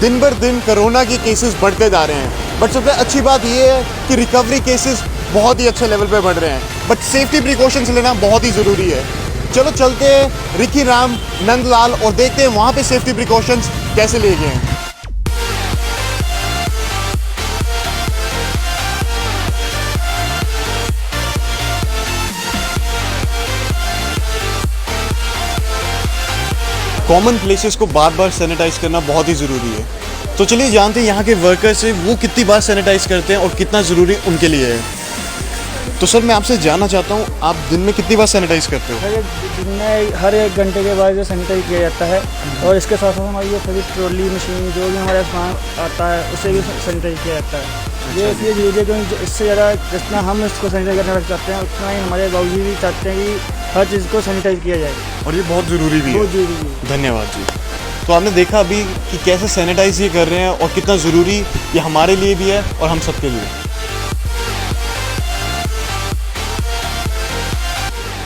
दिन बर दिन कोरोना के केसेस बढ़ते जा रहे हैं, बट सबसे अच्छी बात यह है कि रिकवरी केसेस बहुत ही अच्छे लेवल पे बढ़ रहे हैं, बट सेफ्टी प्रिकॉशंस लेना बहुत ही ज़रूरी है। चलो चलते हैं रिकी राम नंदलाल और देखते हैं वहाँ पे सेफ्टी प्रिकॉशंस कैसे लिए गए हैं। कॉमन प्लेसेस को बार बार सैनिटाइज करना बहुत ही ज़रूरी है। तो चलिए जानते हैं यहाँ के वर्कर्स से वो कितनी बार सैनिटाइज करते हैं और कितना ज़रूरी उनके लिए है। तो सर मैं आपसे जानना चाहता हूँ, आप दिन में कितनी बार सैनिटाइज करते हो? दिन में हर 1 घंटे के बाद जो सैनिटाइज किया जाता है, और इसके साथ साथ हमारी ये सभी ट्रॉली मशीन जो भी हमारे सामान आता है उसे भी सैनिटाइज किया जाता है। ये इसलिए जरूरी है क्योंकि इससे ज़्यादा जितना हम इसको सैनिटाइज करना चाहते हैं उतना ही हमारे बाबूजी भी चाहते हैं कि हर चीज़ को सैनिटाइज किया जाए, और ये बहुत ज़रूरी भी है। बहुत ज़रूरी है। धन्यवाद जी। तो आपने देखा अभी कि कैसे सैनिटाइज ये कर रहे हैं और कितना ज़रूरी ये हमारे लिए भी है और हम सबके लिए।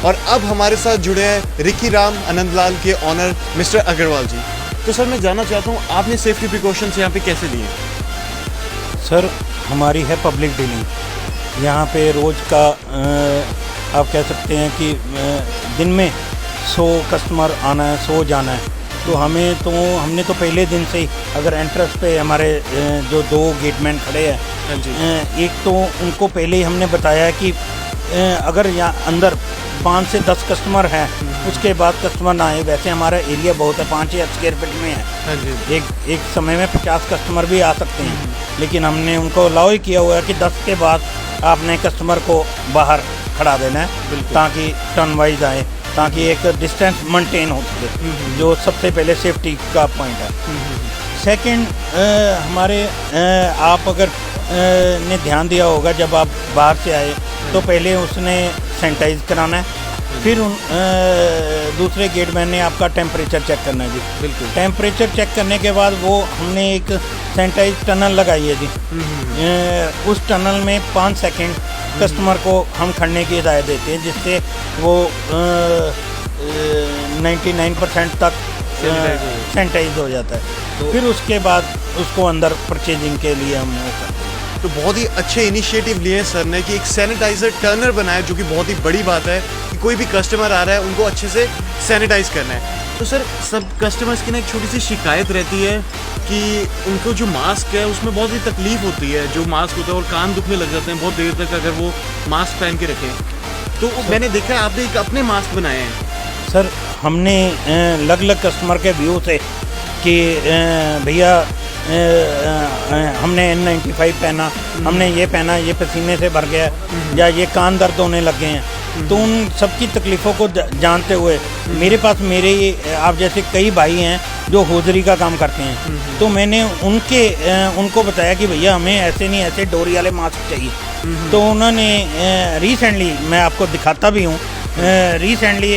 और अब हमारे साथ जुड़े हैं रिकी राम नंदलाल के ऑनर मिस्टर अग्रवाल जी। तो सर मैं जानना चाहता हूँ, आपने सेफ्टी प्रिकॉशंस यहाँ पे कैसे लिए? सर हमारी है पब्लिक डीलिंग। यहाँ पे रोज़ का आप कह सकते हैं कि दिन में 100 कस्टमर आना है, 100 जाना है। तो हमने तो पहले दिन से ही अगर एंट्रेंस पे हमारे जो 2 गेटमैन खड़े हैं, एक तो उनको पहले ही हमने बताया कि अगर यहाँ अंदर 5 से 10 कस्टमर हैं, उसके बाद कस्टमर ना आए। वैसे हमारा एरिया बहुत है, 5000 स्क्वायर फीट में है। एक समय में 50 कस्टमर भी आ सकते हैं, लेकिन हमने उनको अलाउ ही किया हुआ है कि 10 के बाद आपने कस्टमर को बाहर खड़ा देना है ताकि टर्न वाइज आए, ताकि एक डिस्टेंस मेंटेन हो सके, जो सबसे पहले सेफ्टी का पॉइंट है। सेकंड, हमारे आप अगर ने ध्यान दिया होगा, जब आप बाहर से आए तो पहले उसने सैनिटाइज कराना है, फिर दूसरे गेटमैन ने आपका टेम्परेचर चेक करना है जी। बिल्कुल। टेम्परेचर चेक करने के बाद वो हमने एक सैनिटाइज टनल लगाई है जी। उस टनल में 5 सेकंड कस्टमर को हम खड़ने की हिदायत देते हैं, जिससे वो 99% तक सैनिटाइज हो जाता है। तो फिर उसके बाद उसको अंदर परचेजिंग के लिए हम वो करते हैं। तो बहुत ही अच्छे इनिशिएटिव लिए हैं सर ने कि एक सैनिटाइज़र टर्नर बनाया, जो कि बहुत ही बड़ी बात है कि कोई भी कस्टमर आ रहा है उनको अच्छे से सैनिटाइज करना है। तो सर सब कस्टमर्स की ना एक छोटी सी शिकायत रहती है कि उनको जो मास्क है उसमें बहुत ही तकलीफ़ होती है, जो मास्क होता है, और कान दुखने लग जाते हैं बहुत देर तक अगर वो मास्क पहन के रखें। तो मैंने देखा है आपने एक अपने मास्क बनाए हैं। सर हमने अलग अलग कस्टमर के व्यू से कि भैया हमने N95 पहना, हमने ये पहना, ये पसीने से भर गया, या ये कान दर्द होने लगे हैं। तो उन सबकी तकलीफ़ों को जानते हुए मेरे पास आप जैसे कई भाई हैं जो होजरी का काम करते हैं, तो मैंने उनको बताया कि भैया हमें ऐसे नहीं, ऐसे डोरी वाले मास्क चाहिए। तो उन्होंने रिसेंटली, मैं आपको दिखाता भी हूँ, रिसेंटली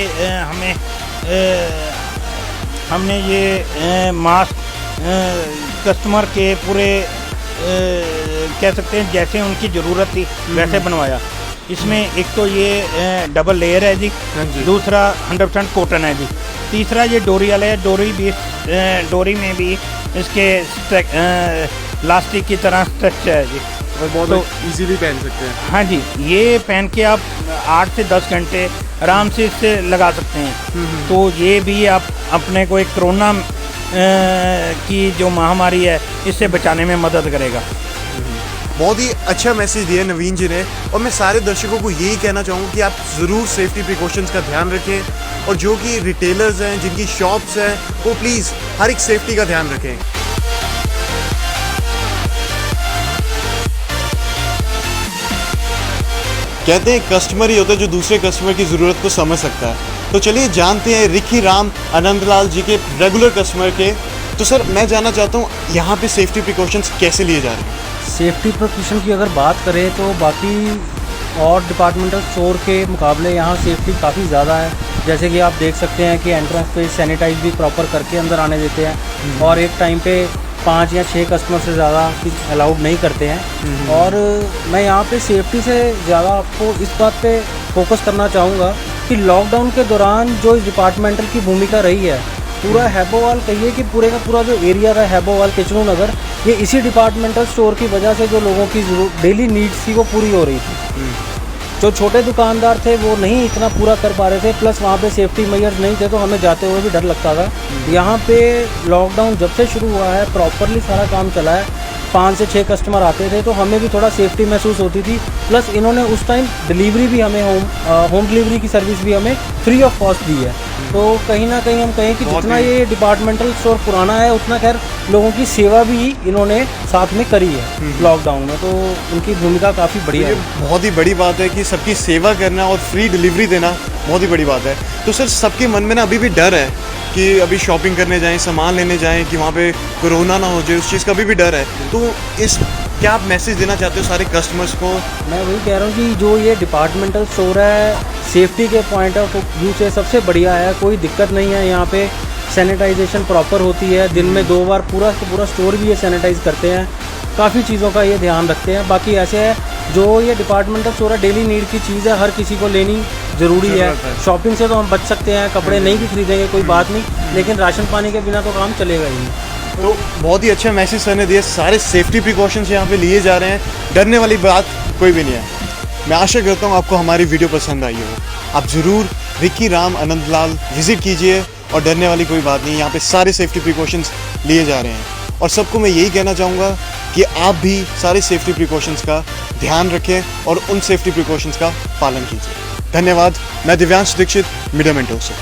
हमने ये मास्क कस्टमर के पूरे कह सकते हैं जैसे उनकी ज़रूरत थी वैसे बनवाया। इसमें एक तो ये डबल लेयर है जी, दूसरा 100% कॉटन है जी, तीसरा ये डोरी वाला है। डोरी में भी इसके प्लास्टिक की तरह स्ट्रक्चर है जी, और बहुत इजीली पहन सकते हैं। हाँ जी, ये पहन के आप 8 से 10 घंटे आराम से इससे लगा सकते हैं। तो ये भी आप अपने को एक कोरोना की जो महामारी है इससे बचाने में मदद करेगा। बहुत ही अच्छा मैसेज दिया नवीन जी ने, और मैं सारे दर्शकों को यही कहना चाहूँगा कि आप ज़रूर सेफ्टी प्रिकॉशंस का ध्यान रखें, और जो कि रिटेलर्स हैं, जिनकी शॉप्स हैं, वो प्लीज़ हर एक सेफ्टी का ध्यान रखें। कहते हैं कस्टमर ही होता है जो दूसरे कस्टमर की ज़रूरत को समझ सकता है। तो चलिए जानते हैं रिकी राम नंदलाल जी के रेगुलर कस्टमर के। तो सर मैं जानना चाहता हूँ, यहाँ पे सेफ्टी प्रिकॉशंस कैसे लिए जा रहे हैं? सेफ्टी प्रिकॉशन की अगर बात करें तो बाकी और डिपार्टमेंटल स्टोर के मुकाबले यहाँ सेफ्टी काफ़ी ज़्यादा है। जैसे कि आप देख सकते हैं कि एंट्रेंस पे सैनिटाइज भी प्रॉपर करके अंदर आने देते हैं, और एक टाइम पे 5 या 6 कस्टमर से ज़्यादा अलाउड नहीं करते हैं। और मैं यहाँ पे सेफ्टी से ज़्यादा आपको इस बात पे फोकस करना चाहूँगा कि लॉकडाउन के दौरान जो इस डिपार्टमेंटल की भूमिका रही है पूरा हैबोवाल कहिए कि पूरे का पूरा जो एरिया था हैबोवाल किचनू नगर, ये इसी डिपार्टमेंटल स्टोर की वजह से जो लोगों की डेली नीड्स थी वो पूरी हो रही थी। जो छोटे दुकानदार थे वो नहीं इतना पूरा कर पा रहे थे, प्लस वहाँ पे सेफ्टी मेजर्स नहीं थे तो हमें जाते हुए भी डर लगता था। यहाँ पे लॉकडाउन जब से शुरू हुआ है प्रॉपरली सारा काम चला है, 5 से 6 कस्टमर आते थे तो हमें भी थोड़ा सेफ्टी महसूस होती थी। प्लस इन्होंने उस टाइम डिलीवरी भी हमें होम डिलीवरी की सर्विस भी हमें फ्री ऑफ कॉस्ट दी है। तो कहीं ना कहीं हम कहें कि जितना ये डिपार्टमेंटल स्टोर पुराना है उतना खैर लोगों की सेवा भी इन्होंने साथ में करी है लॉकडाउन में, तो उनकी भूमिका काफ़ी बढ़िया ये है। बहुत ही बड़ी बात है कि सबकी सेवा करना और फ्री डिलीवरी देना बहुत ही बड़ी बात है। तो सर सबके मन में ना अभी भी डर है कि अभी शॉपिंग करने जाएं, सामान लेने जाएं कि वहाँ पे कोरोना ना हो जाए, उस चीज़ का अभी भी डर है। तो इस क्या आप मैसेज देना चाहते हो सारे कस्टमर्स को? मैं वही कह रहा हूँ कि जो ये डिपार्टमेंटल स्टोर है सेफ्टी के पॉइंट ऑफ व्यू से सबसे बढ़िया है, कोई दिक्कत नहीं है। यहाँ पे सैनिटाइजेशन प्रॉपर होती है, दिन में 2 बार पूरा स्टोर भी ये सैनिटाइज करते हैं, काफ़ी चीज़ों का ये ध्यान रखते हैं। बाकी ऐसे है जो ये डिपार्टमेंटल स्टोर है डेली नीड की चीज़ है, हर किसी को लेनी ज़रूरी है। शॉपिंग से तो हम बच सकते हैं, कपड़े नहीं भी खरीदेंगे कोई बात नहीं, लेकिन राशन पानी के बिना तो काम चलेगा ही नहीं। तो बहुत ही अच्छा मैसेज सर ने दिया, सारे सेफ्टी प्रिकॉशंस यहाँ पे लिए जा रहे हैं, डरने वाली बात कोई भी नहीं है। मैं आशा करता हूँ आपको हमारी वीडियो पसंद आई हो। आप ज़रूर विक्की राम आनंदलाल विज़िट कीजिए और डरने वाली कोई बात नहीं, यहाँ पे सारे सेफ्टी प्रिकॉशंस लिए जा रहे हैं। और सबको मैं यही कहना चाहूँगा कि आप भी सारे सेफ्टी प्रिकॉशंस का ध्यान रखें और उन सेफ्टी प्रिकॉशंस का पालन कीजिए। धन्यवाद। मैं दिव्यांश दीक्षित, मीडिया मिनटों से।